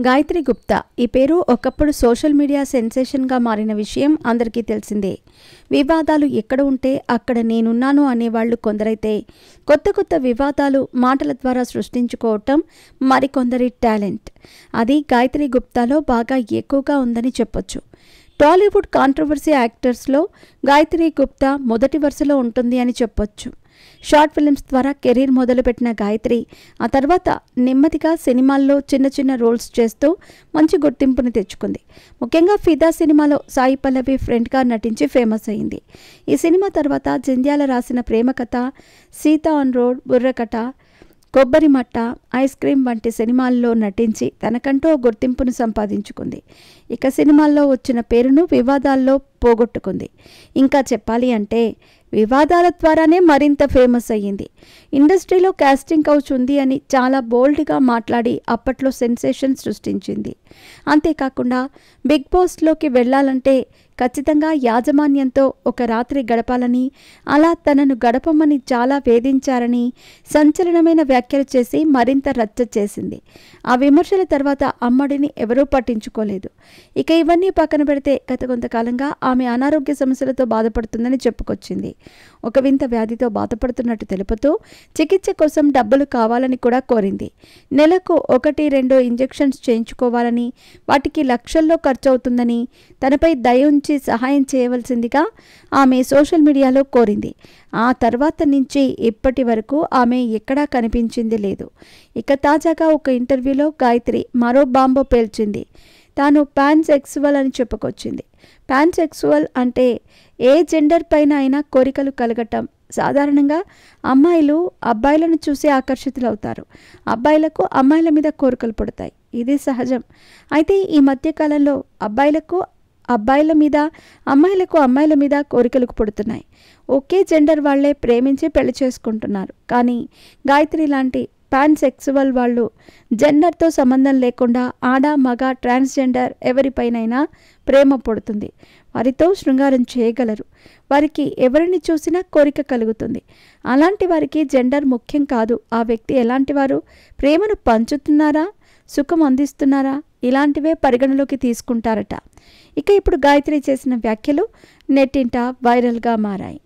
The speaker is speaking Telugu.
గాయత్రి గుప్తా ఈ పేరు ఒకప్పుడు సోషల్ మీడియా సెన్సేషన్గా మారిన విషయం అందరికీ తెలిసిందే. వివాదాలు ఎక్కడ ఉంటే అక్కడ నేనున్నాను అనేవాళ్లు కొందరైతే కొత్త కొత్త వివాదాలు మాటల ద్వారా సృష్టించుకోవటం మరికొందరి టాలెంట్. అది గాయత్రి గుప్తాలో బాగా ఎక్కువగా ఉందని చెప్పొచ్చు. టాలీవుడ్ కాంట్రవర్సీ యాక్టర్స్లో గాయత్రి గుప్తా మొదటి వరుసలో ఉంటుంది అని చెప్పొచ్చు. షార్ట్ ఫిల్మ్స్ ద్వారా కెరీర్ మొదలుపెట్టిన గాయత్రి ఆ తర్వాత నెమ్మదిగా సినిమాల్లో చిన్న చిన్న రోల్స్ చేస్తూ మంచి గుర్తింపుని తెచ్చుకుంది. ముఖ్యంగా ఫిదా సినిమాలో సాయి పల్లవి ఫ్రెండ్గా నటించి ఫేమస్ అయింది. ఈ సినిమా తర్వాత జంధ్యాల రాసిన ప్రేమ కథ, సీతా ఆన్ రోడ్, బుర్రకథ, కొబ్బరి మట్ట, ఐస్ క్రీమ్ వంటి సినిమాల్లో నటించి తనకంటూ గుర్తింపును సంపాదించుకుంది. ఇక సినిమాల్లో వచ్చిన పేరును వివాదాల్లో పోగొట్టుకుంది. ఇంకా చెప్పాలి అంటే వివాదాల ద్వారానే మరింత ఫేమస్ అయ్యింది. ఇండస్ట్రీలో కాస్టింగ్ కౌచ్ ఉంది అని చాలా బోల్డ్గా మాట్లాడి అప్పట్లో సెన్సేషన్ సృష్టించింది. అంతేకాకుండా బిగ్ బాస్లోకి వెళ్లాలంటే ఖచ్చితంగా యాజమాన్యంతో ఒక రాత్రి గడపాలని, అలా తనను గడపమని చాలా వేధించారని సంచలనమైన వ్యాఖ్యలు చేసి మరింత రచ్చ చేసింది. ఆ విమర్శల తర్వాత అమ్మడిని ఎవరూ పట్టించుకోలేదు. ఇక ఇవన్నీ పక్కన పెడితే గత కొంతకాలంగా ఆమె అనారోగ్య సమస్యలతో బాధపడుతుందని చెప్పుకొచ్చింది. ఒక వింత వ్యాధితో బాధపడుతున్నట్టు తెలుపుతూ చికిత్స కోసం డబ్బులు కావాలని కూడా కోరింది. నెలకు 1-2 ఇంజెక్షన్స్ చేయించుకోవాలని, వాటికి లక్షల్లో ఖర్చవుతుందని, తనపై దయ ఉంచి సహాయం చేయవలసిందిగా ఆమె సోషల్ మీడియాలో కోరింది. ఆ తర్వాత నుంచి ఇప్పటి వరకు ఆమె ఎక్కడా కనిపించింది లేదు. ఇక తాజాగా ఒక ఇంటర్వ్యూలో గాయత్రి మరో బాంబు పేల్చింది. తాను పాన్సెక్సువల్ అని చెప్పుకొచ్చింది. పాన్సెక్సువల్ అంటే ఏ జెండర్ పైన అయినా కోరికలు కలగటం. సాధారణంగా అమ్మాయిలు అబ్బాయిలను చూసి ఆకర్షితులవుతారు. అబ్బాయిలకు అమ్మాయిల మీద కోరికలు పుడతాయి. ఇది సహజం. అయితే ఈ మధ్యకాలంలో అబ్బాయిలకు అబ్బాయిల మీద, అమ్మాయిలకు అమ్మాయిల మీద కోరికలు పుడుతున్నాయి. ఒకే జెండర్ వాళ్లే ప్రేమించి పెళ్లి చేసుకుంటున్నారు. కానీ గాయత్రి లాంటి పాన్సెక్సువల్ వాళ్ళు జెండర్తో సంబంధం లేకుండా ఆడ, మగ, ట్రాన్స్జెండర్ ఎవరిపైనైనా ప్రేమ పుడుతుంది. వారితో శృంగారం చేయగలరు. వారికి ఎవరిని చూసినా కోరిక కలుగుతుంది. అలాంటి వారికి జెండర్ ముఖ్యం కాదు. ఆ వ్యక్తి ఎలాంటి వారు, ప్రేమను పంచుతున్నారా, సుఖం అందిస్తున్నారా, ఇలాంటివే పరిగణలోకి తీసుకుంటారట. ఇక ఇప్పుడు గాయత్రి చేసిన వ్యాఖ్యలు నెట్టింట వైరల్గా మారాయి.